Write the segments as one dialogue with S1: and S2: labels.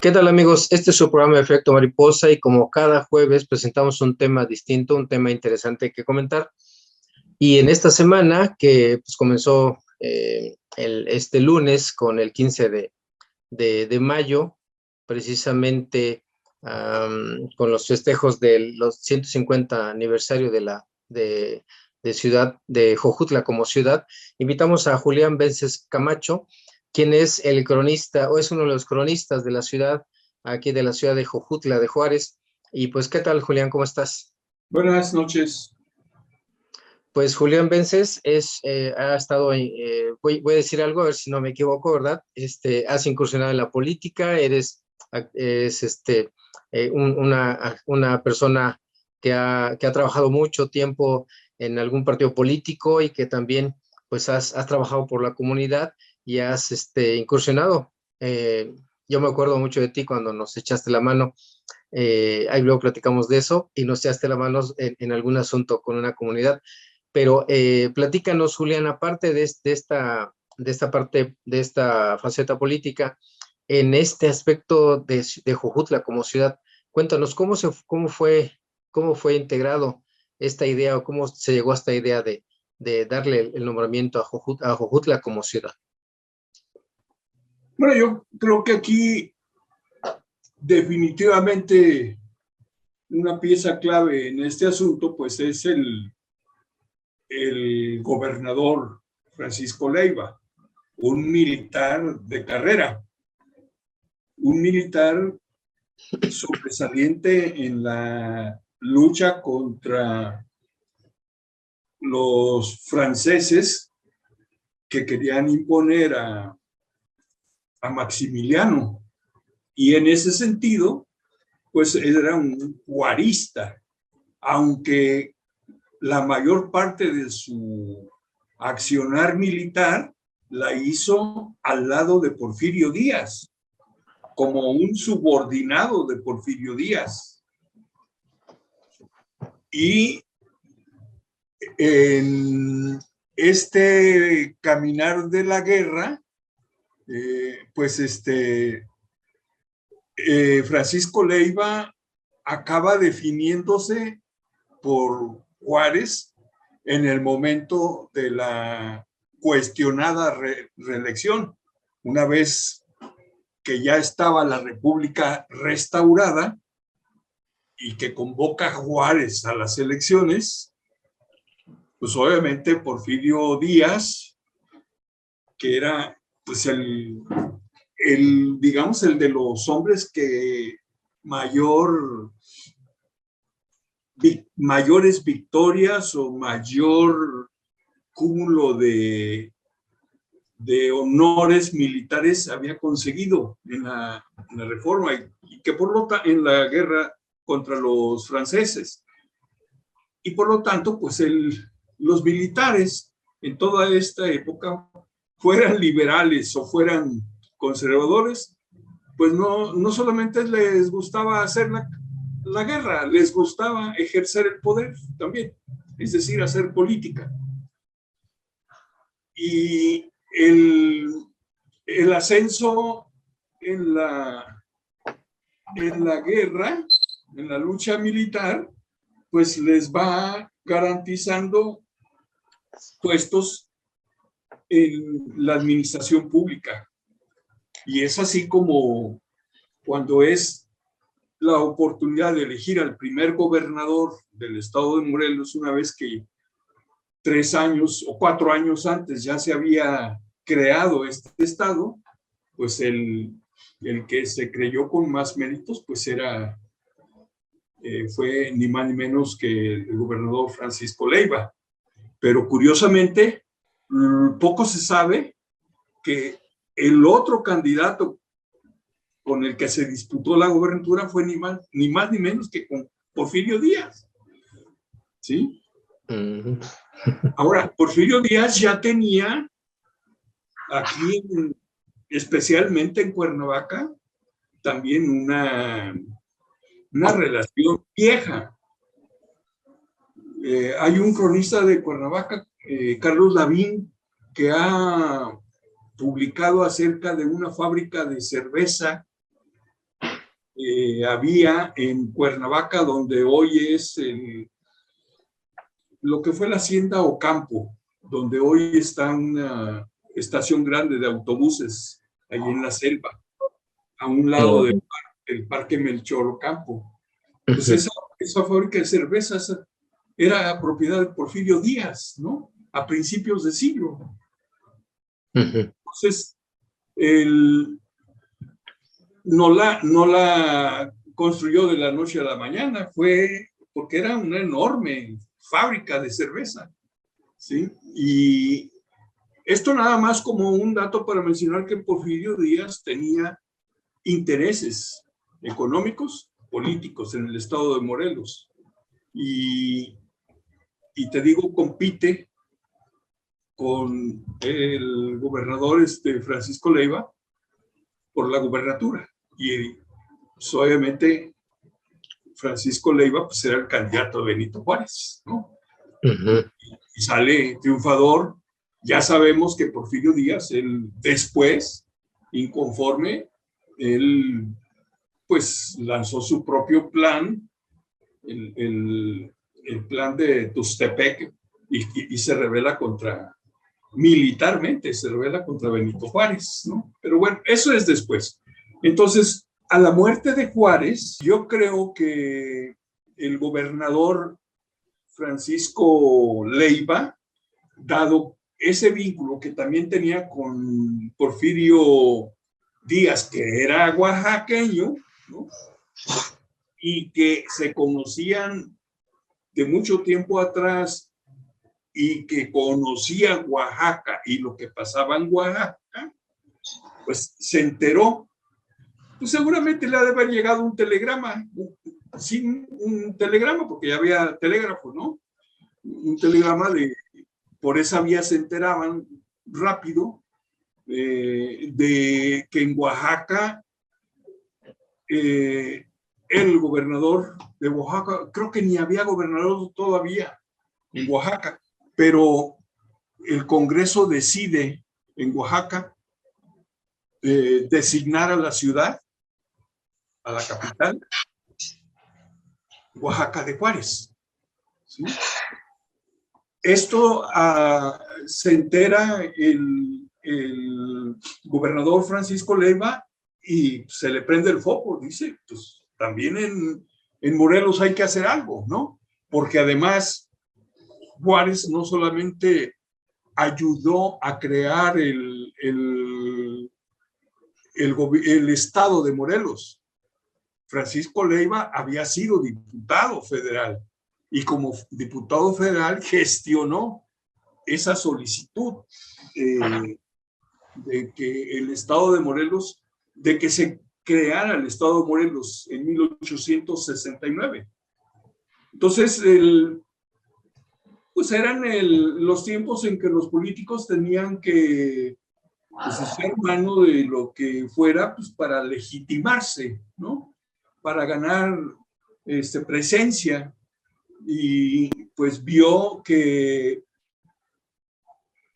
S1: ¿Qué tal, amigos? Este es su programa Efecto Mariposa y como cada jueves presentamos un tema distinto, un tema interesante que comentar. Y en esta semana que pues, comenzó este lunes con el 15 de mayo, precisamente con los festejos de los 150 aniversario de ciudad de Jojutla como ciudad, invitamos a Julián Vences Camacho, quien es el cronista, o es uno de los cronistas de la ciudad, aquí de la ciudad de Jojutla de Juárez. Y pues, ¿qué tal, Julián? ¿Cómo estás?
S2: Buenas noches.
S1: Pues Julián Vences ha estado, voy a decir algo, a ver si no me equivoco, ¿verdad? Has incursionado en la política, eres una persona que ha trabajado mucho tiempo en algún partido político y que también pues has trabajado por la comunidad y has incursionado. Yo me acuerdo mucho de ti cuando nos echaste la mano, ahí luego platicamos de eso, y nos echaste la mano en algún asunto con una comunidad. Pero platícanos, Julián, aparte de esta parte, de esta faceta política, en este aspecto de Jojutla como ciudad, cuéntanos cómo fue integrado esta idea o cómo se llegó a esta idea de darle el nombramiento a Jojutla como ciudad.
S2: Bueno, yo creo que aquí definitivamente una pieza clave en este asunto pues es el gobernador Francisco Leiva, un militar de carrera, un militar sobresaliente en la lucha contra los franceses que querían imponer a Maximiliano. Y en ese sentido, pues era un juarista, aunque la mayor parte de su accionar militar la hizo al lado de Porfirio Díaz, como un subordinado de Porfirio Díaz. Y en este caminar de la guerra, Francisco Leiva acaba definiéndose por Juárez en el momento de la cuestionada reelección. Una vez que ya estaba la República restaurada y que convoca a Juárez a las elecciones, pues obviamente Porfirio Díaz, que era pues digamos, el de los hombres que mayores victorias o mayor cúmulo de honores militares había conseguido en la reforma y que por lo tanto en la guerra contra los franceses. Y por lo tanto, pues los militares en toda esta época, fueran liberales o fueran conservadores, pues no solamente les gustaba hacer la guerra, les gustaba ejercer el poder también, es decir, hacer política. Y el ascenso en la guerra, en la lucha militar, pues les va garantizando puestos en la administración pública. Y es así como cuando es la oportunidad de elegir al primer gobernador del estado de Morelos, una vez que 3 años o 4 años antes ya se había creado este estado, pues el que se creyó con más méritos, pues fue ni más ni menos que el gobernador Francisco Leiva. Pero curiosamente, poco se sabe que el otro candidato con el que se disputó la gobernatura fue ni más ni menos que con Porfirio Díaz. ¿Sí? Ahora, Porfirio Díaz ya tenía aquí, especialmente en Cuernavaca, también una relación vieja. Hay un cronista de Cuernavaca, Carlos Lavín, que ha publicado acerca de una fábrica de cerveza había en Cuernavaca, donde hoy es lo que fue la hacienda Ocampo, donde hoy está una estación grande de autobuses, allí en la selva, a un lado del Parque Melchor Ocampo. Pues esa fábrica de cervezas era propiedad de Porfirio Díaz, ¿no? A principios de siglo. Entonces, no la construyó de la noche a la mañana, fue porque era una enorme fábrica de cerveza, ¿sí? Y esto nada más como un dato para mencionar que Porfirio Díaz tenía intereses económicos, políticos en el estado de Morelos. Y te digo, compite con el gobernador Francisco Leiva por la gubernatura. Y pues, obviamente Francisco Leiva pues, era el candidato de Benito Juárez, ¿no? Y sale triunfador. Ya sabemos que Porfirio Díaz, él después, inconforme, él pues lanzó su propio plan, el plan de Tustepec, y se rebela militarmente, se rebela contra Benito Juárez, ¿no? Pero bueno, eso es después. Entonces, a la muerte de Juárez, yo creo que el gobernador Francisco Leiva, dado ese vínculo que también tenía con Porfirio Díaz, que era oaxaqueño, ¿no? Y que se conocían de mucho tiempo atrás y que conocía Oaxaca y lo que pasaba en Oaxaca, pues se enteró. Pues seguramente le ha de haber llegado un telegrama, un telegrama, porque ya había telégrafo, ¿no? Un telegrama por esa vía se enteraban rápido de que en Oaxaca el gobernador de Oaxaca, creo que ni había gobernador todavía en Oaxaca, pero el Congreso decide en Oaxaca designar a la ciudad, a la capital, Oaxaca de Juárez. ¿Sí? Esto se entera el gobernador Francisco Leiva y se le prende el foco, dice, pues también en Morelos hay que hacer algo, ¿no? Porque además Juárez no solamente ayudó a crear el estado de Morelos. Francisco Leiva había sido diputado federal y como diputado federal gestionó esa solicitud de que el estado de Morelos, de que se creara el estado de Morelos en 1869. Entonces, pues eran los tiempos en que los políticos tenían que pues, hacer mano de lo que fuera pues, para legitimarse, ¿no? Para ganar presencia. Y pues vio que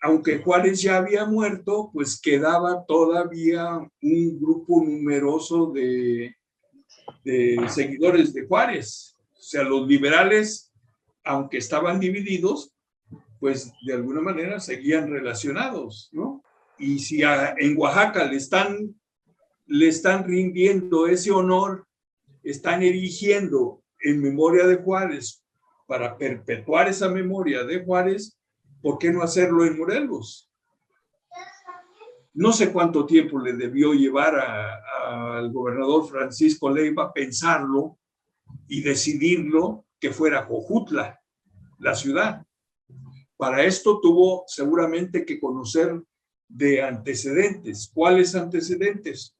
S2: aunque Juárez ya había muerto, pues quedaba todavía un grupo numeroso de seguidores de Juárez. O sea, los liberales, aunque estaban divididos, pues de alguna manera seguían relacionados, ¿no? Y si en Oaxaca le están rindiendo ese honor, están erigiendo en memoria de Juárez, para perpetuar esa memoria de Juárez, ¿por qué no hacerlo en Morelos? No sé cuánto tiempo le debió llevar al gobernador Francisco Leiva pensarlo y decidirlo que fuera Jojutla, la ciudad. Para esto tuvo seguramente que conocer de antecedentes. ¿Cuáles antecedentes?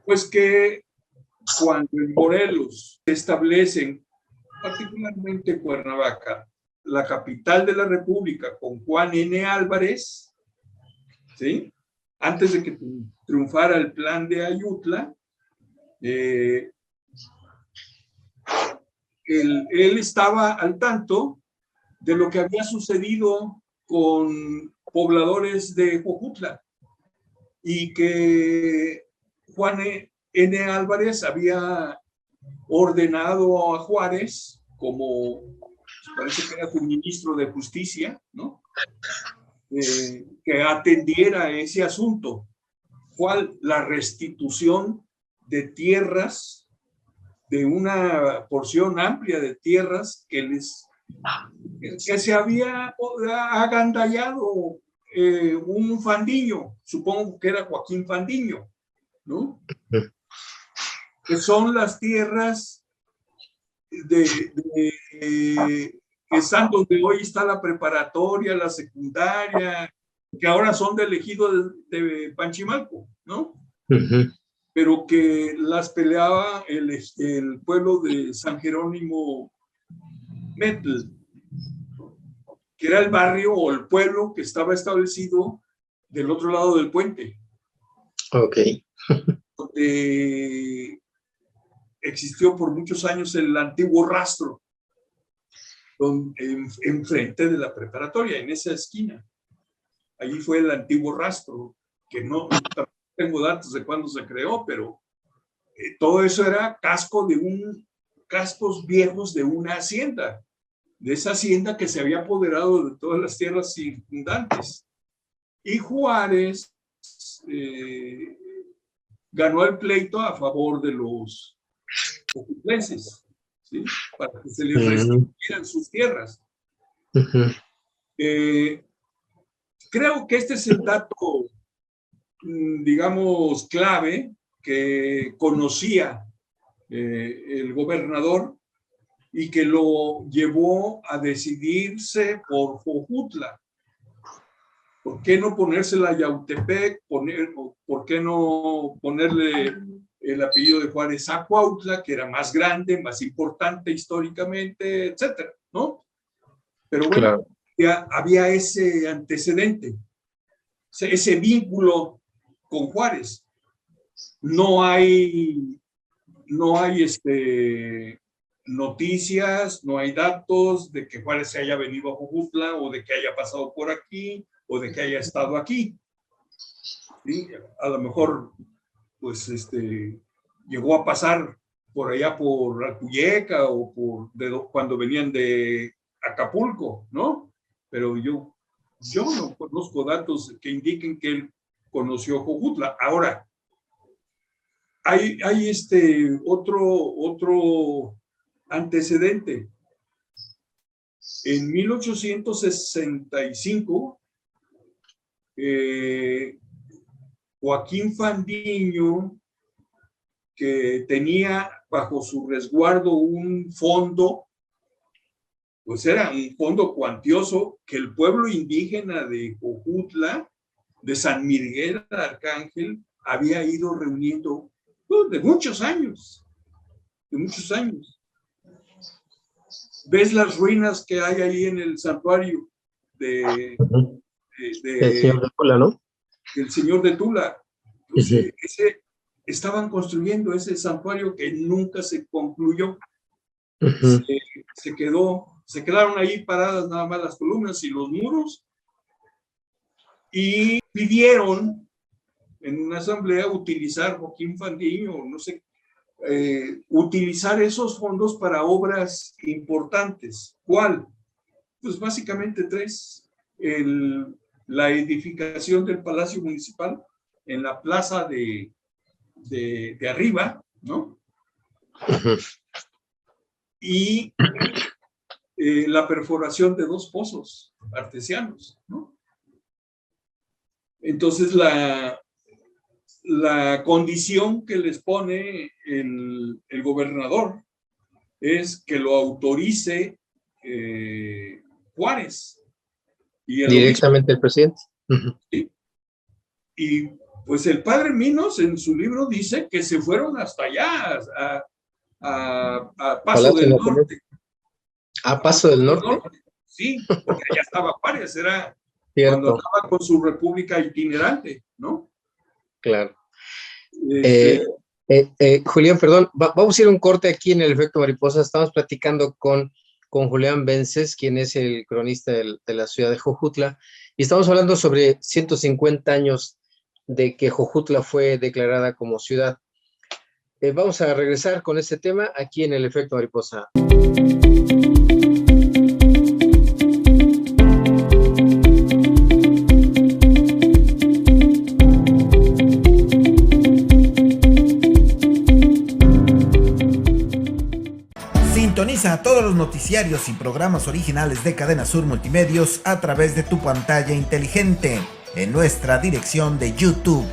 S2: Pues que cuando en Morelos se establecen, particularmente Cuernavaca, la capital de la República, con Juan N. Álvarez, ¿sí? Antes de que triunfara el plan de Ayutla, él estaba al tanto de lo que había sucedido con pobladores de Jojutla y que Juan N. Álvarez había ordenado a Juárez como, parece que era su ministro de Justicia, ¿no? Que atendiera ese asunto. ¿Cuál? La restitución de tierras, de una porción amplia de tierras que se había agandallado un Fandiño, supongo que era Joaquín Fandiño, ¿no? Que son las tierras que están donde hoy está la preparatoria, la secundaria, que ahora son del ejido de Panchimalco, ¿no? Pero que las peleaba el pueblo de San Jerónimo Metl, que era el barrio o el pueblo que estaba establecido del otro lado del puente.
S1: Ok.
S2: Donde existió por muchos años el antiguo rastro, enfrente de la preparatoria, en esa esquina. Allí fue el antiguo rastro, que no tengo datos de cuándo se creó, pero todo eso era cascos viejos de una hacienda, de esa hacienda que se había apoderado de todas las tierras circundantes. Y Juárez ganó el pleito a favor de los cojutlenses, ¿sí? Para que se les restituyeran sus tierras. Creo que este es el dato, digamos, clave que conocía el gobernador y que lo llevó a decidirse por Jojutla. ¿Por qué no ponérsela a Yautepec? ¿Por qué no ponerle el apellido de Juárez a Cuautla, que era más grande, más importante históricamente, etcétera, ¿no? Pero bueno, claro, ya había ese antecedente, ese vínculo con Juárez. No hay noticias, no hay datos de que Juárez se haya venido a Jojutla o de que haya pasado por aquí o de que haya estado aquí. ¿Sí? A lo mejor, pues, llegó a pasar por allá por Alpuyeca o cuando venían de Acapulco, ¿no? Pero yo no conozco datos que indiquen que él conoció Jojutla. Ahora, hay otro antecedente. En 1865, Joaquín Fandiño, que tenía bajo su resguardo un fondo, pues era un fondo cuantioso que el pueblo indígena de Jojutla, de San Miguel Arcángel, había ido reuniendo de muchos años. ¿Ves las ruinas que hay ahí en el santuario el
S1: señor de Tula, ¿no?
S2: El señor de Tula. Pues, estaban construyendo ese santuario que nunca se concluyó. Se quedaron ahí paradas nada más las columnas y los muros, y pidieron en una asamblea utilizar Joaquín Fandiño, no sé, utilizar esos fondos para obras importantes. ¿Cuál? Pues básicamente tres. La edificación del Palacio Municipal en la plaza de arriba, ¿no? Y la perforación de 2 pozos artesianos, ¿no? Entonces, la condición que les pone el gobernador es que lo autorice Juárez. Y
S1: directamente el presidente.
S2: ¿Sí? Y pues el padre Minos en su libro dice que se fueron hasta allá, a Paso del Norte.
S1: ¿A Paso del Norte?
S2: Sí, porque allá estaba Juárez, era
S1: cierto,
S2: cuando estaba con su república itinerante, ¿no?
S1: Claro. Julián, perdón, vamos a ir a un corte aquí en el Efecto Mariposa. Estamos platicando con Julián Vences, quien es el cronista de la ciudad de Jojutla, y estamos hablando sobre 150 años de que Jojutla fue declarada como ciudad. Vamos a regresar con este tema aquí en el efecto mariposa.
S3: Sintoniza todos los noticiarios y programas originales de Cadena Sur Multimedios a través de tu pantalla inteligente en nuestra dirección de YouTube.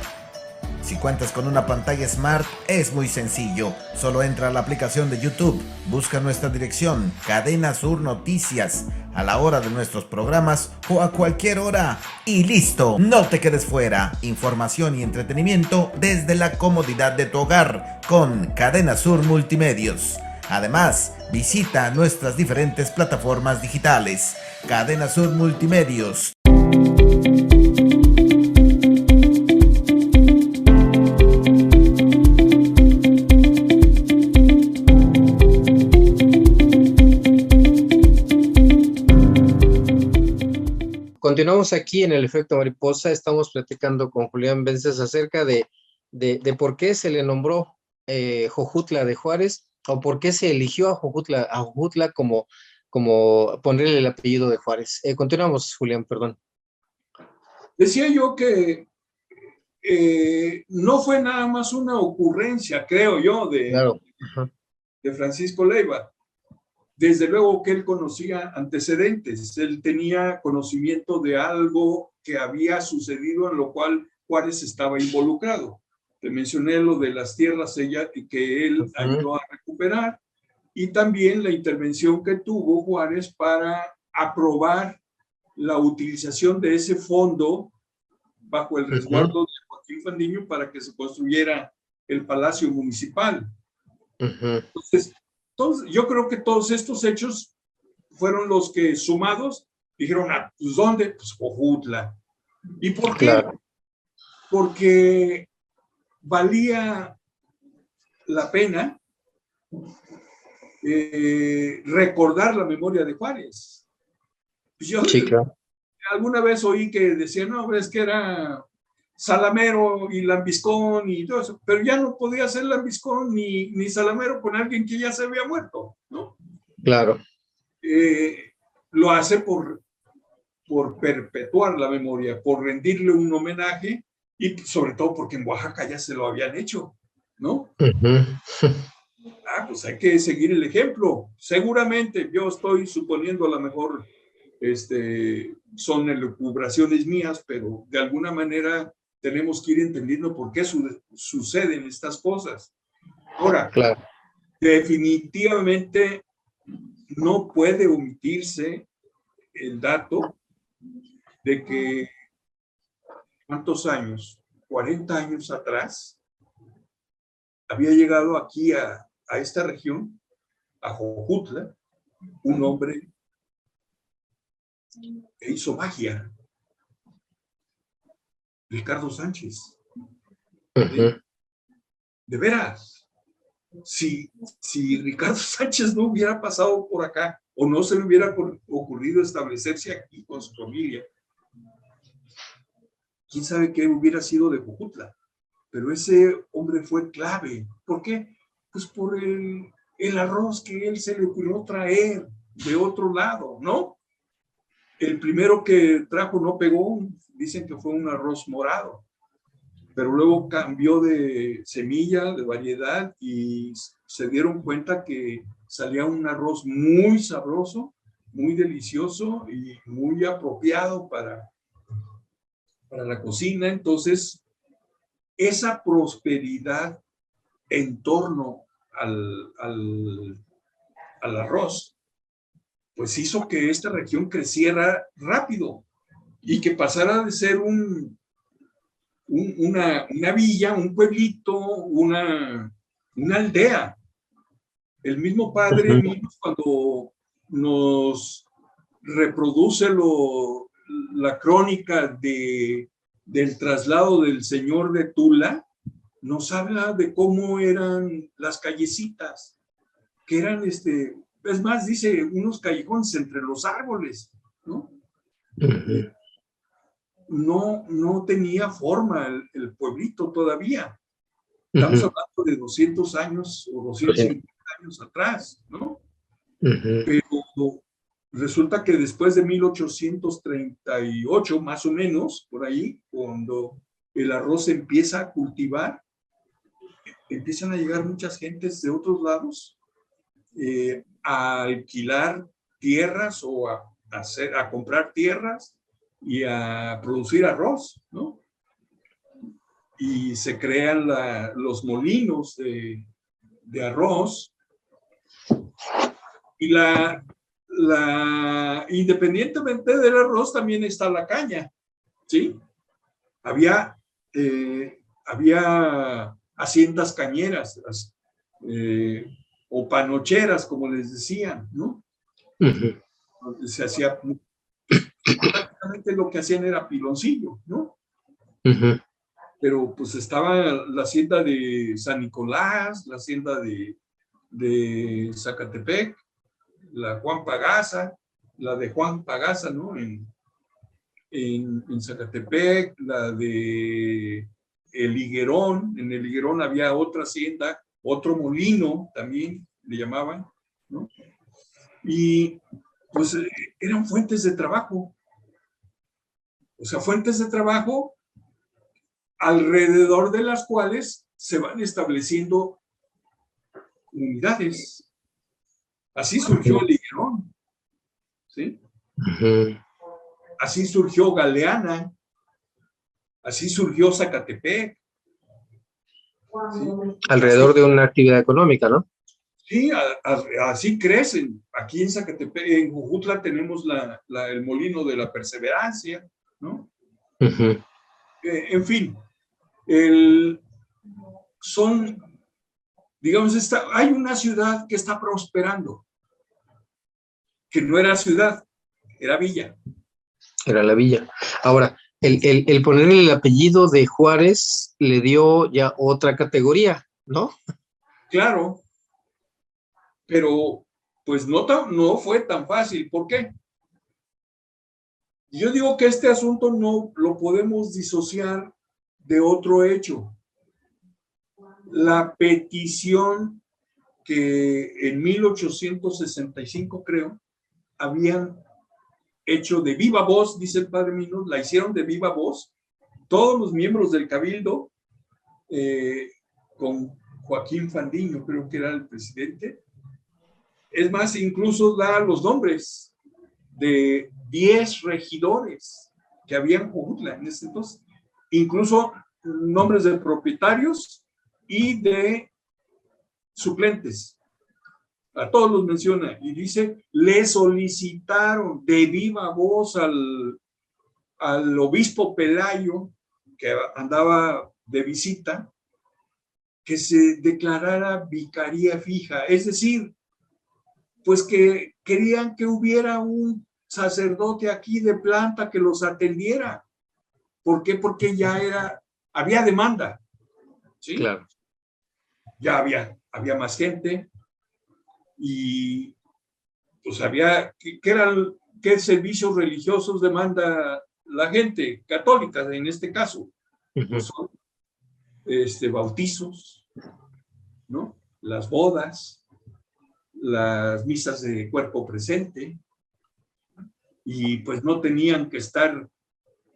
S3: Si cuentas con una pantalla Smart, es muy sencillo. Solo entra a la aplicación de YouTube, busca nuestra dirección, Cadena Sur Noticias, a la hora de nuestros programas o a cualquier hora. Y listo, no te quedes fuera. Información y entretenimiento desde la comodidad de tu hogar con Cadena Sur Multimedios. Además, visita nuestras diferentes plataformas digitales. Cadena Sur Multimedios.
S1: Continuamos aquí en el efecto mariposa. Estamos platicando con Julián Vences acerca de por qué se le nombró Jojutla de Juárez, o por qué se eligió a Jojutla como ponerle el apellido de Juárez. Continuamos, Julián, perdón.
S2: Decía yo que no fue nada más una ocurrencia, creo yo,
S1: Claro.
S2: de Francisco Leiva. Desde luego que él conocía antecedentes, él tenía conocimiento de algo que había sucedido en lo cual Juárez estaba involucrado. Te mencioné lo de las tierras que él ayudó a recuperar, y también la intervención que tuvo Juárez para aprobar la utilización de ese fondo bajo el resguardo de Joaquín Fandiño para que se construyera el Palacio Municipal. Entonces, yo creo que todos estos hechos fueron los que, sumados, dijeron, pues ¿dónde? Pues Jojutla. ¿Y por qué?
S1: Claro.
S2: Porque valía la pena recordar la memoria de Juárez. Yo alguna vez oí que decían, no, es que era salamero y lambiscón y todo eso, pero ya no podía ser lambiscón ni salamero con alguien que ya se había muerto, ¿no?
S1: Claro.
S2: Lo hace por perpetuar la memoria, por rendirle un homenaje, y sobre todo porque en Oaxaca ya se lo habían hecho, ¿no? Pues hay que seguir el ejemplo. Seguramente, yo estoy suponiendo, a lo mejor son elucubraciones mías, pero de alguna manera tenemos que ir entendiendo por qué suceden estas cosas. Ahora,
S1: claro,
S2: definitivamente no puede omitirse el dato de que ¿cuántos años? 40 años atrás había llegado aquí a esta región, a Jojutla, un hombre que hizo magia, Ricardo Sánchez. De veras, si Ricardo Sánchez no hubiera pasado por acá o no se le hubiera ocurrido establecerse aquí con su familia, quién sabe qué hubiera sido de Jojutla. Pero ese hombre fue clave. ¿Por qué? Pues por el arroz que él se le ocurrió traer de otro lado, ¿no? El primero que trajo no pegó, dicen que fue un arroz morado, pero luego cambió de semilla, de variedad, y se dieron cuenta que salía un arroz muy sabroso, muy delicioso y muy apropiado para la cocina. Entonces, esa prosperidad en torno al arroz, pues hizo que esta región creciera rápido y que pasara de ser una villa, un pueblito, una aldea. El mismo padre mismo, cuando nos reproduce la crónica del traslado del señor de Tula, nos habla de cómo eran las callecitas, que eran, es más, dice, unos callejones entre los árboles, ¿no? No tenía forma el pueblito todavía. Estamos hablando de 200 años o 250 años atrás, ¿no? Pero resulta que después de 1838, más o menos, por ahí, cuando el arroz se empieza a cultivar, empiezan a llegar muchas gentes de otros lados a alquilar tierras o a comprar tierras y a producir arroz, ¿no? Y se crean los molinos de arroz. Y independientemente del arroz también está la caña, ¿sí? Había haciendas cañeras o panocheras, como les decían, ¿no? Donde se hacía, prácticamente lo que hacían era piloncillo, ¿no? Pero pues estaba la hacienda de San Nicolás, la hacienda de Zacatepec, la Juan Pagaza, la de Juan Pagaza, ¿no? En Zacatepec, la de El Higuerón. En El Higuerón había otra hacienda, otro molino también le llamaban, ¿no? Y pues eran fuentes de trabajo. O sea, fuentes de trabajo alrededor de las cuales se van estableciendo comunidades. Así surgió El Higuerón, ¿sí? Así surgió Galeana, así surgió Zacatepec. ¿Sí?
S1: Alrededor de una actividad económica, ¿no?
S2: Sí, así crecen. Aquí en Zacatepec, en Jujutla tenemos el molino de la Perseverancia, ¿no? En fin, digamos, hay una ciudad que está prosperando, que no era ciudad, era villa.
S1: Era la villa. Ahora, el ponerle el apellido de Juárez le dio ya otra categoría, ¿no?
S2: Claro, pero pues no fue tan fácil. ¿Por qué? Yo digo que este asunto no lo podemos disociar de otro hecho. La petición que en 1865, creo, habían hecho de viva voz, dice el padre Minos, la hicieron de viva voz, todos los miembros del Cabildo, con Joaquín Fandiño, creo que era el presidente. Es más, incluso da los nombres de 10 regidores que había en Jojutla en ese entonces, incluso nombres de propietarios y de suplentes. A todos los menciona y dice, le solicitaron de viva voz al obispo Pelayo, que andaba de visita, que se declarara vicaría fija, es decir, pues que querían que hubiera un sacerdote aquí de planta que los atendiera. ¿Por qué? Porque ya había demanda, ¿sí?
S1: Claro.
S2: Ya había más gente y pues ¿qué servicios religiosos demanda la gente católica en este caso? Pues son bautizos, ¿no? Las bodas, las misas de cuerpo presente, y pues no tenían que estar,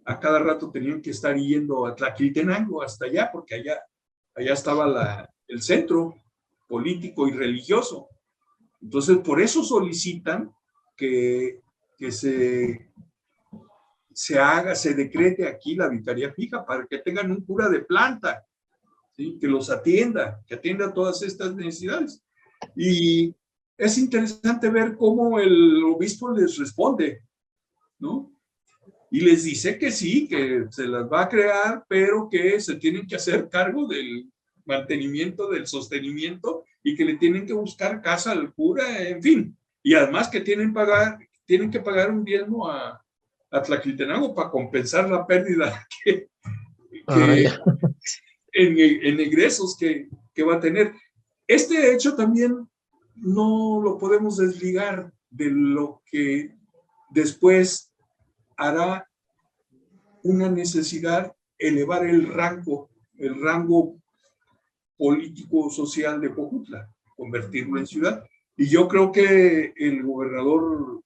S2: a cada rato tenían que estar yendo a Tlaquiltenango hasta allá, porque allá estaba el centro político y religioso. Entonces, por eso solicitan que se decrete aquí la vicaría fija, para que tengan un cura de planta, ¿sí? Que los atienda, que atienda todas estas necesidades. Y es interesante ver cómo el obispo les responde, ¿no? Y les dice que sí, que se las va a crear, pero que se tienen que hacer cargo del mantenimiento, del sostenimiento, y que le tienen que buscar casa al cura, en fin. Y además que tienen que pagar un diezmo a Tlaquiltenango para compensar la pérdida en egresos que va a tener. Este hecho también no lo podemos desligar de lo que después hará una necesidad elevar el rango político-social de Jojutla, convertirlo en ciudad. Y yo creo que el gobernador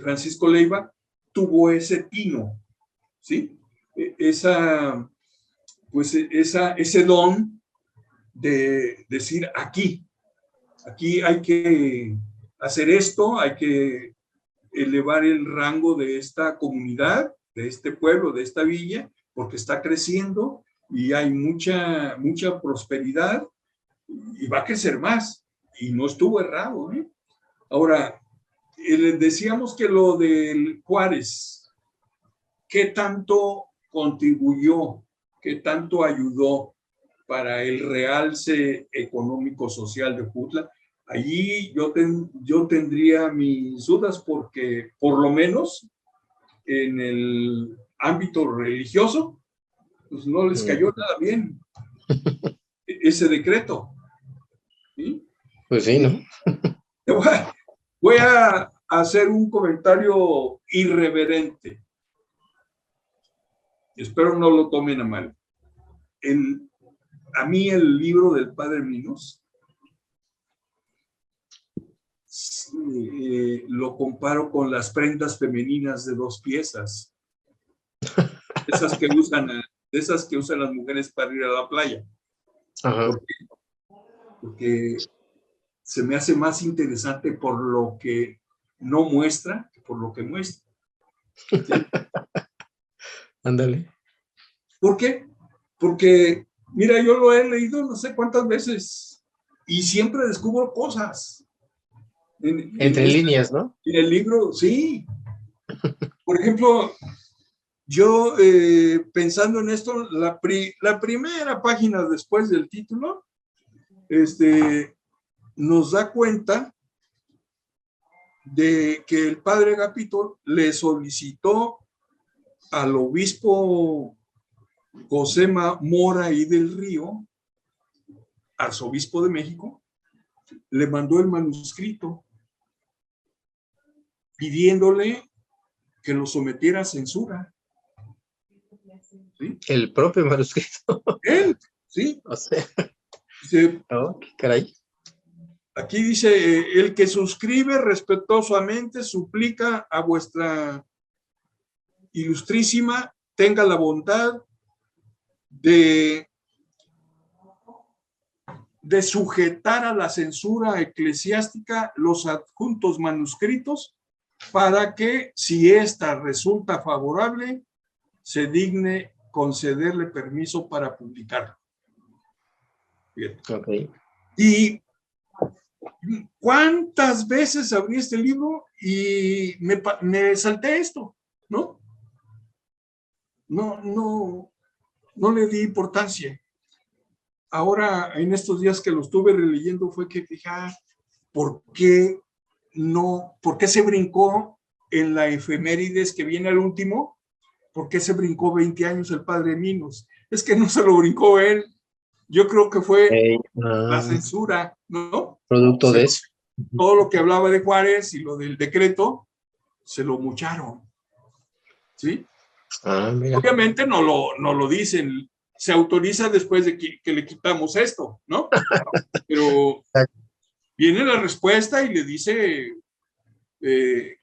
S2: Francisco Leiva tuvo ese tino, ¿sí? Ese don de decir aquí hay que hacer esto, hay que elevar el rango de esta comunidad, de este pueblo, de esta villa, porque está creciendo y hay mucha prosperidad y va a crecer más. Y no estuvo errado, ¿eh? Ahora, decíamos que lo del Juárez, ¿qué tanto contribuyó, qué tanto ayudó para el realce económico-social de Jojutla? Allí yo tendría mis dudas porque, por lo menos, en el ámbito religioso, pues no les cayó nada bien ese decreto. ¿Sí?
S1: Pues sí, ¿no?
S2: Voy a hacer un comentario irreverente. Espero no lo tomen a mal. A mí el libro del Padre Minos lo comparo con las prendas femeninas de 2 piezas. Esas que usan las mujeres para ir a la playa.
S1: Ajá.
S2: Porque se me hace más interesante por lo que no muestra que por lo que muestra. ¿Sí?
S1: Ándale.
S2: ¿Por qué? Porque, mira, yo lo he leído no sé cuántas veces y siempre descubro cosas.
S1: Entre líneas, ¿no?
S2: En el libro, sí. Por ejemplo, yo pensando en esto, la primera página después del título, nos da cuenta de que el padre Agapito le solicitó al obispo José Mora y del Río, arzobispo de México, le mandó el manuscrito pidiéndole que lo sometiera a censura. ¿Sí?
S1: El propio manuscrito.
S2: Él, sí.
S1: O sea,
S2: Dice,
S1: oh, qué caray.
S2: aquí dice, el que suscribe respetuosamente suplica a vuestra ilustrísima tenga la bondad de sujetar a la censura eclesiástica los adjuntos manuscritos para que, si ésta resulta favorable, se digne concederle permiso para publicarlo. Bien.
S1: Okay.
S2: Y ¿cuántas veces abrí este libro y me salté esto? ¿No? No le di importancia. Ahora, en estos días que lo estuve releyendo, fue que dije, ¿por qué se brincó en la efemérides que viene al último? ¿Por qué se brincó 20 años el padre Minos? Es que no se lo brincó él. Yo creo que fue la censura, ¿no?
S1: Producto de eso.
S2: Todo lo que hablaba de Juárez y lo del decreto, se lo mucharon. ¿Sí?
S1: Mira.
S2: Obviamente no lo dicen, se autoriza después de que le quitamos esto, ¿no? Pero viene la respuesta y le dice que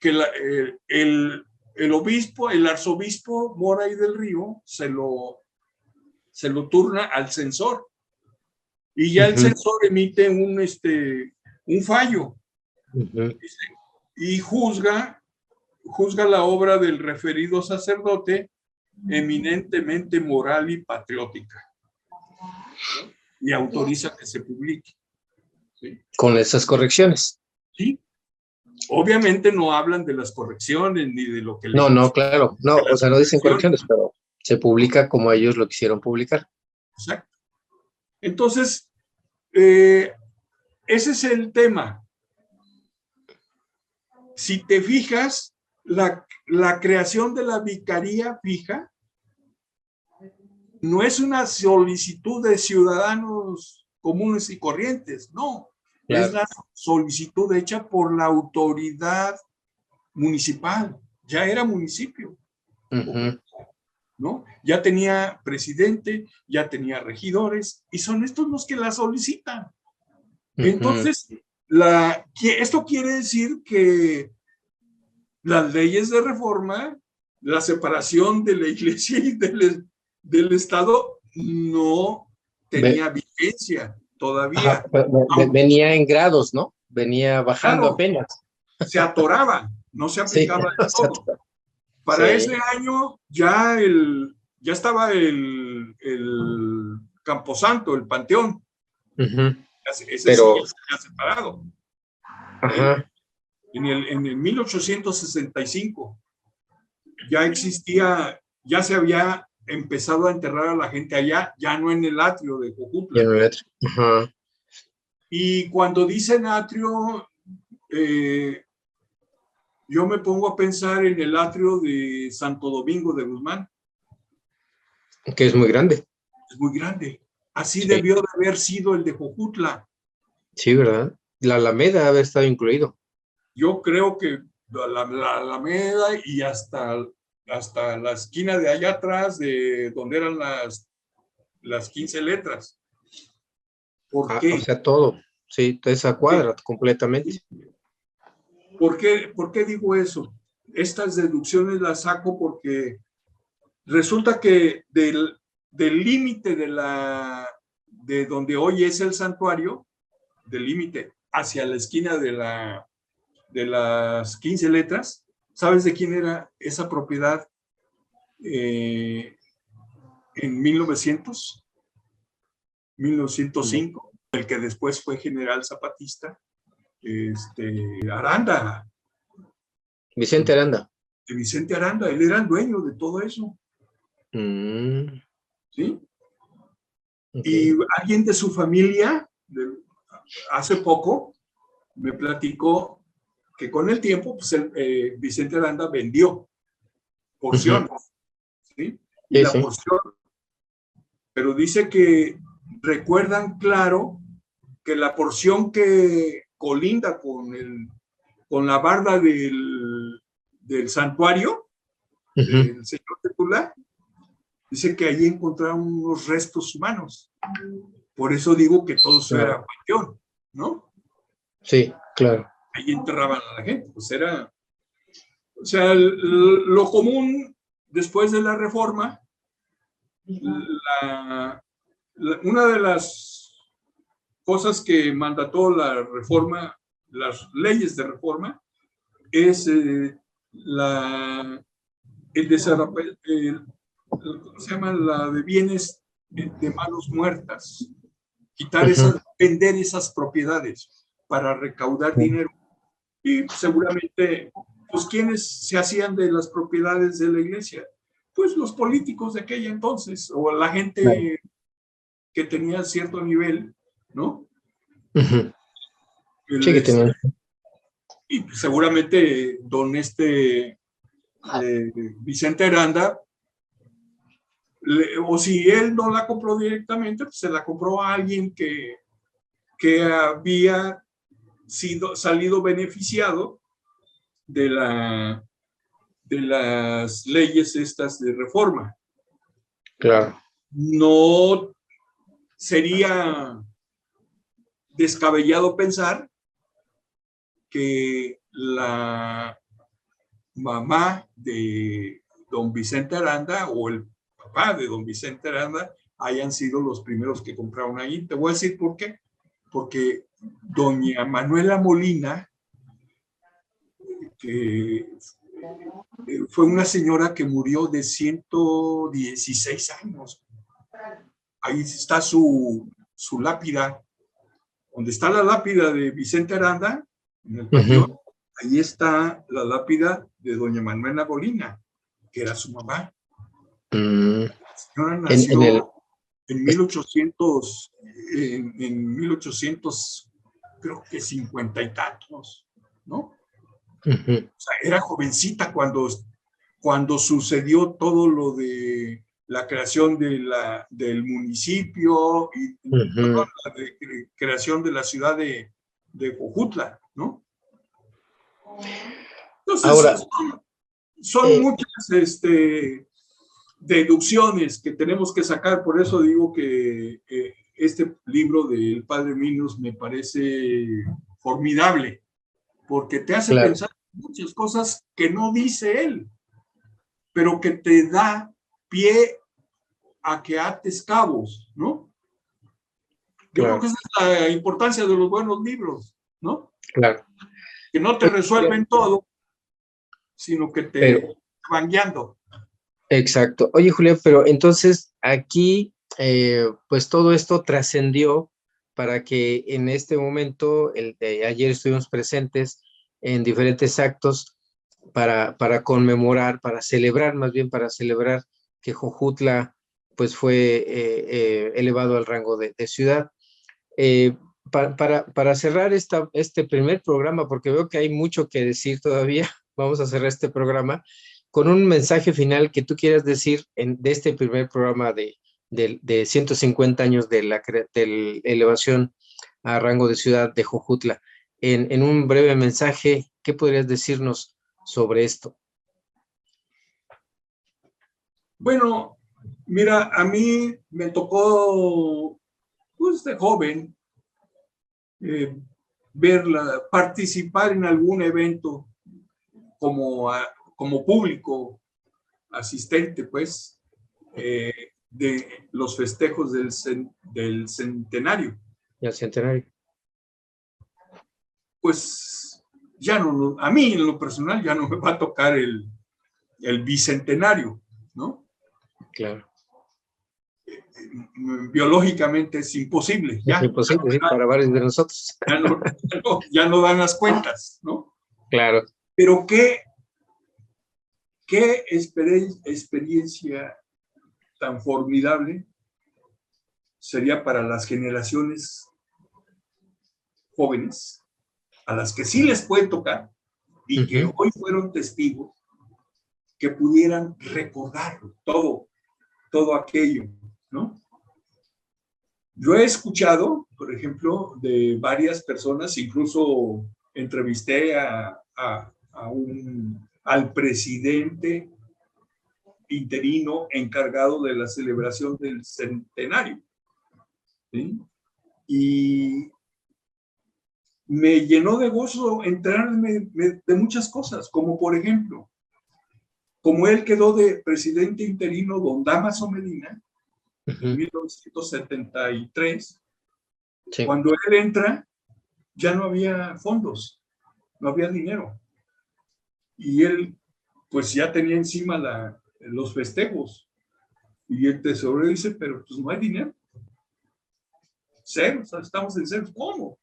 S2: el obispo, el arzobispo Mora y del Río, se lo turna al censor. Y ya el censor emite un fallo. Y juzga la obra del referido sacerdote eminentemente moral y patriótica, ¿no? Y autoriza que se publique. ¿Sí?
S1: Con esas correcciones.
S2: Sí. Obviamente no hablan de las correcciones ni de lo que...
S1: No, claro. No, o sea, no dicen correcciones, pero se publica como ellos lo quisieron publicar.
S2: Exacto. Entonces, ese es el tema. Si te fijas, la creación de la vicaría fija no es una solicitud de ciudadanos comunes y corrientes, no. Claro. Es la solicitud hecha por la autoridad municipal. Ya era municipio. ¿no? Ya tenía presidente, ya tenía regidores, y son estos los que la solicitan. Entonces, esto quiere decir que las leyes de reforma, la separación de la iglesia y del Estado, no tenía vigencia todavía.
S1: Venía en grados, ¿no? Venía bajando apenas.
S2: Se atoraba, no se aplicaba de todo. Para ese año ya estaba el Camposanto, el Panteón. Ese sí ya se había separado. En el 1865 ya existía, ya se había empezado a enterrar a la gente allá, ya no en el atrio de Jojutla. Y cuando dicen atrio, yo me pongo a pensar en el atrio de Santo Domingo de Guzmán.
S1: Que es muy grande.
S2: Es muy grande. Así debió de haber sido el de Jojutla.
S1: Sí, ¿verdad? La Alameda debe estado incluido.
S2: Yo creo que la Alameda y hasta la esquina de allá atrás, de donde eran las 15 letras. ¿Por qué?
S1: O sea, todo. Sí, esa cuadra completamente.
S2: ¿Por qué digo eso? Estas deducciones las saco porque resulta que del límite de donde hoy es el santuario, del límite hacia la esquina de las 15 letras, ¿sabes de quién era esa propiedad en 1905? El que después fue general zapatista, Aranda.
S1: Vicente Aranda.
S2: De Vicente Aranda, él era el dueño de todo eso. ¿Sí? Y alguien de su familia, hace poco, me platicó que con el tiempo, pues Vicente Aranda vendió porciones, ¿sí? Y la porción. Pero dice que recuerdan claro que la porción que colinda con la barda del santuario, del señor Tepula, dice que allí encontraron unos restos humanos. Por eso digo que todo eso era panteón, ¿no?
S1: Sí, claro.
S2: Ahí enterraban a la gente, pues era... O sea, lo común después de la reforma, una de las cosas que mandató la reforma, las leyes de reforma, es ¿cómo se llama? La de bienes de manos muertas. Quitar vender esas propiedades para recaudar dinero. Y seguramente, pues, ¿quiénes se hacían de las propiedades de la iglesia? Pues los políticos de aquella entonces, o la gente que tenía cierto nivel, ¿no?
S1: Sí, que tenían.
S2: Y seguramente don Vicente Aranda, o si él no la compró directamente, pues se la compró a alguien que había salido beneficiado de las leyes estas de reforma.
S1: Claro.
S2: No sería descabellado pensar que la mamá de don Vicente Aranda o el papá de don Vicente Aranda hayan sido los primeros que compraron ahí. Te voy a decir por qué. Porque doña Manuela Molina, que fue una señora que murió de 116 años. Ahí está su lápida. Donde está la lápida de Vicente Aranda, en el panteón, ahí está la lápida de doña Manuela Molina, que era su mamá. La señora nació en 1800, creo que 50 y tantos, ¿no? O sea, era jovencita cuando sucedió todo lo de la creación del municipio y la creación de la ciudad de Jojutla, ¿no? Entonces,
S1: ahora,
S2: son muchas deducciones que tenemos que sacar. Por eso digo que este libro del Padre Minos me parece formidable, porque te hace
S1: Claro,
S2: pensar muchas cosas que no dice él, pero que te da pie a que ates cabos, ¿no? Yo creo
S1: claro,
S2: que esa es la importancia de los buenos libros, ¿no?
S1: claro.
S2: Que no te resuelven todo, sino que te
S1: Pero,
S2: van guiando.
S1: exacto. Oye, Julián, pero entonces aquí, pues todo esto trascendió para que en este momento, el de ayer estuvimos presentes en diferentes actos para conmemorar, para celebrar, más bien para celebrar que Jojutla pues fue elevado al rango de ciudad. Eh, para cerrar este primer programa, porque veo que hay mucho que decir todavía, vamos a cerrar este programa con un mensaje final que tú quieras decir de este primer programa de 150 años de la elevación a rango de ciudad de Jojutla. En un breve mensaje, ¿qué podrías decirnos sobre esto?
S2: Bueno, mira, a mí me tocó, pues de joven, eh, participar en algún evento como público asistente, pues, de los festejos del centenario.
S1: Y al centenario.
S2: Pues ya no, a mí en lo personal ya no me va a tocar el bicentenario, ¿no?
S1: Claro.
S2: Biológicamente es imposible,
S1: Es imposible, sí, para varios de nosotros.
S2: ya no dan las cuentas, ¿no?
S1: Claro.
S2: Pero qué experiencia tan formidable sería para las generaciones jóvenes, a las que sí les puede tocar y que hoy fueron testigos, que pudieran recordar todo aquello, ¿no? Yo he escuchado, por ejemplo, de varias personas, incluso entrevisté al presidente interino encargado de la celebración del centenario, ¿sí? Y me llenó de gozo enterarme de muchas cosas, como por ejemplo, como él quedó de presidente interino don Dámaso Medina, en 1973,
S1: sí.
S2: cuando él entra, ya no había fondos, no había dinero. Y él, pues ya tenía encima los festejos. Y el tesorero dice, pero pues no hay dinero. Cero, o sea, estamos en cero. ¿Cómo?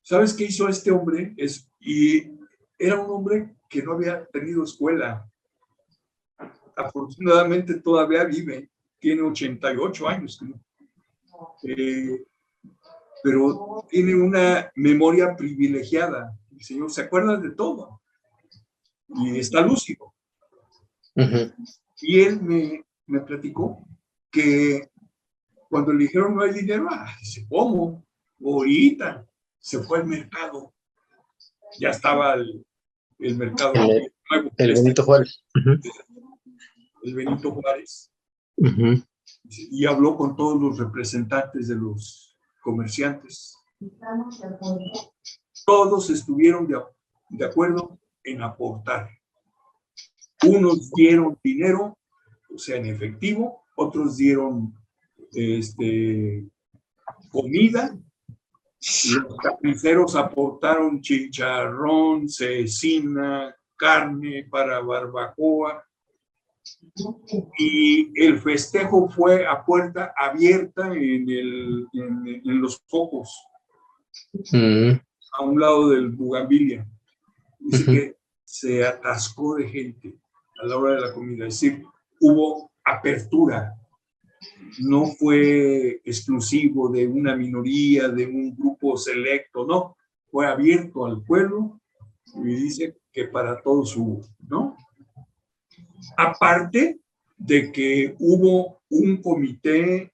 S2: ¿Sabes qué hizo este hombre? Y era un hombre que no había tenido escuela. Afortunadamente todavía vive, tiene 88 años. Pero tiene una memoria privilegiada. El señor se acuerda de todo y está lúcido. Y él me platicó que cuando le dijeron no hay dinero, dice, ¿cómo? Ahorita se fue al mercado. Ya estaba el mercado nuevo.
S1: El Benito Juárez.
S2: El Benito Juárez. Y habló con todos los representantes de los comerciantes. Todos estuvieron de acuerdo en aportar. Unos dieron dinero, o sea, en efectivo, otros dieron comida, los carniceros aportaron chicharrón, cecina, carne para barbacoa, y el festejo fue a puerta abierta en los focos, a un lado del Bugambilia. Dice que se atascó de gente a la hora de la comida, es decir, hubo apertura, no fue exclusivo de una minoría, de un grupo selecto, no, fue abierto al pueblo y dice que para todos hubo, ¿no? Aparte de que hubo un comité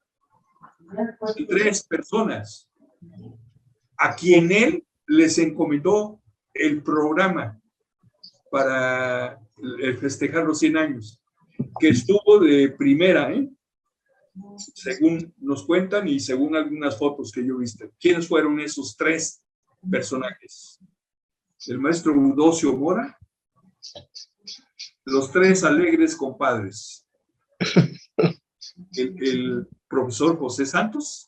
S2: de 3 personas a quien él les encomendó el programa para festejar los 100 años. que estuvo de primera, según nos cuentan y según algunas fotos que yo viste. ¿Quiénes fueron esos tres personajes? El maestro Eudocio Mora, los tres alegres compadres, el profesor José Santos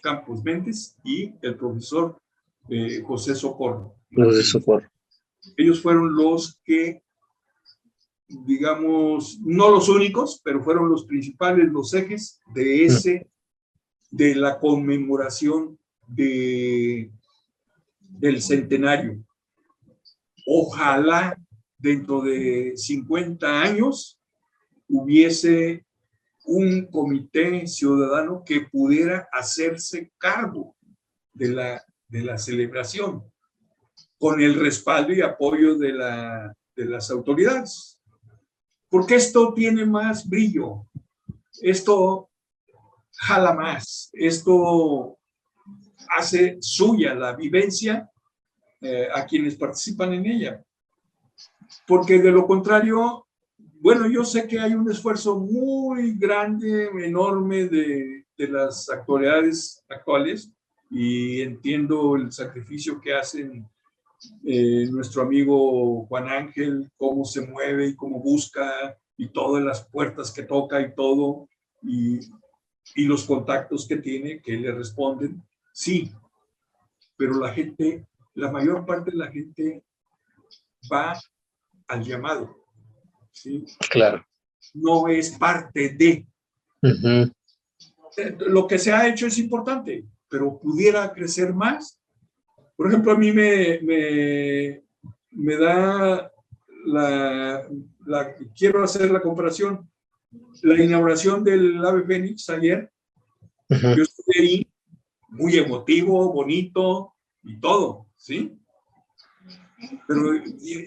S2: Campos Méndez y el profesor José Socorro. Ellos fueron los que, digamos, no los únicos, pero fueron los principales, los ejes de la conmemoración del centenario. Ojalá dentro de 50 años hubiese un comité ciudadano que pudiera hacerse cargo de la celebración con el respaldo y apoyo de las autoridades. Porque esto tiene más brillo, esto jala más, esto hace suya la vivencia a quienes participan en ella. Porque de lo contrario, bueno, yo sé que hay un esfuerzo muy grande, enorme de las autoridades actuales y entiendo el sacrificio que hacen nuestro amigo Juan Ángel, cómo se mueve y cómo busca y todas las puertas que toca y todo y los contactos que tiene que le responden, sí, pero la gente, la mayor parte de la gente va al llamado, ¿sí?
S1: Claro.
S2: No es parte de. Lo que se ha hecho es importante, pero pudiera crecer más. Por ejemplo, a mí me da quiero hacer la comparación. La inauguración del Ave Fénix ayer, yo estuve ahí, muy emotivo, bonito y todo, ¿sí? Pero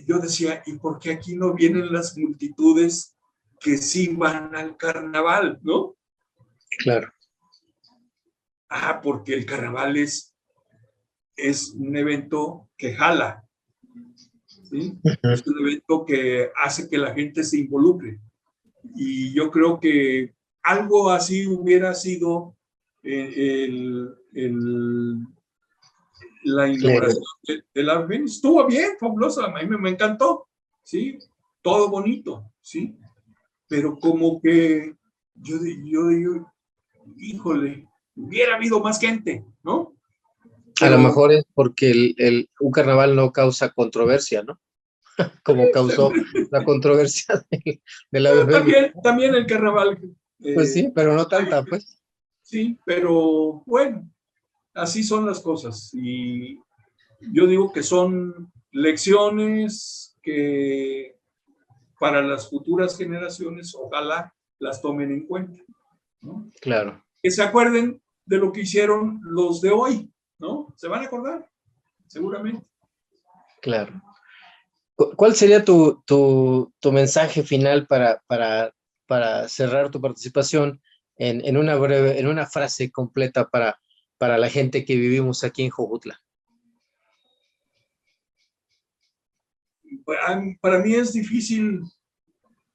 S2: yo decía, ¿y por qué aquí no vienen las multitudes que sí van al carnaval, no?
S1: Claro.
S2: Ah, porque el carnaval es un evento que jala, ¿sí? Es un evento que hace que la gente se involucre. Y yo creo que algo así hubiera sido la inauguración de la Fénix. Estuvo bien, fabulosa, a mí me encantó, ¿sí? Todo bonito, ¿sí? Pero como que yo digo, híjole, hubiera habido más gente, ¿no?
S1: Pero, a lo mejor es porque un carnaval no causa controversia, ¿no? Como causó la controversia de la
S2: bebé. También el carnaval.
S1: Pues sí, pero no tanta, pues.
S2: Sí, pero bueno, así son las cosas. Y yo digo que son lecciones que para las futuras generaciones, ojalá las tomen en cuenta, ¿no?
S1: Claro.
S2: Que se acuerden de lo que hicieron los de hoy, ¿no? Se van a acordar, seguramente.
S1: Claro. ¿Cuál sería tu mensaje final para cerrar tu participación en una frase completa para la gente que vivimos aquí en Jojutla?
S2: Para mí es difícil,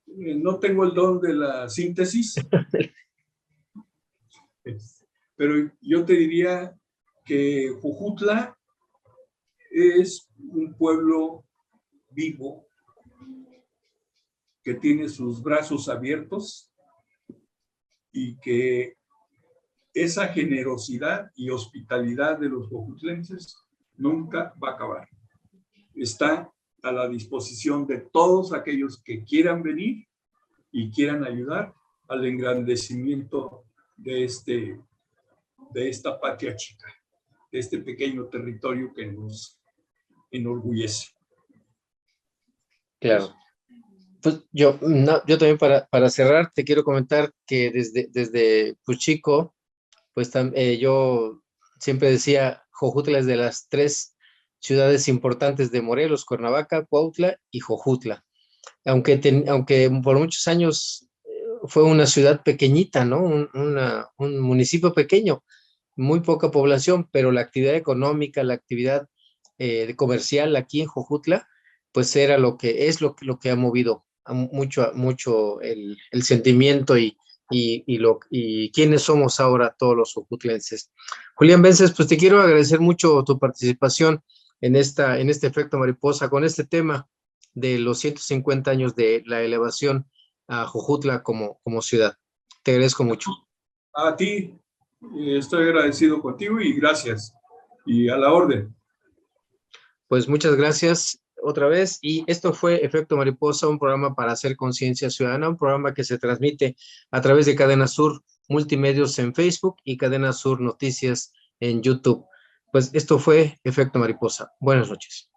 S2: no tengo el don de la síntesis, pero yo te diría que Jojutla es un pueblo vivo que tiene sus brazos abiertos y que esa generosidad y hospitalidad de los jojutlenses nunca va a acabar. Está a la disposición de todos aquellos que quieran venir y quieran ayudar al engrandecimiento de esta patria chica, de este pequeño territorio que nos enorgullece.
S1: Claro. Pues yo también para cerrar te quiero comentar que desde chico, pues yo siempre decía Jojutla es de las 3 ciudades importantes de Morelos: Cuernavaca, Cuautla y Jojutla. Aunque por muchos años fue una ciudad pequeñita, ¿no? Un municipio pequeño, muy poca población, pero la actividad económica, la actividad comercial aquí en Jojutla pues era lo que es lo que ha movido mucho el sentimiento y quiénes somos ahora todos los jojutlenses. Julián Vences, pues te quiero agradecer mucho tu participación en este efecto mariposa, con este tema de los 150 años de la elevación a Jojutla como ciudad. Te agradezco mucho.
S2: A ti, estoy agradecido contigo y gracias. Y a la orden.
S1: Pues muchas gracias otra vez. Y esto fue Efecto Mariposa, un programa para hacer conciencia ciudadana, un programa que se transmite a través de Cadena Sur Multimedios en Facebook y Cadena Sur Noticias en YouTube. Pues esto fue Efecto Mariposa. Buenas noches.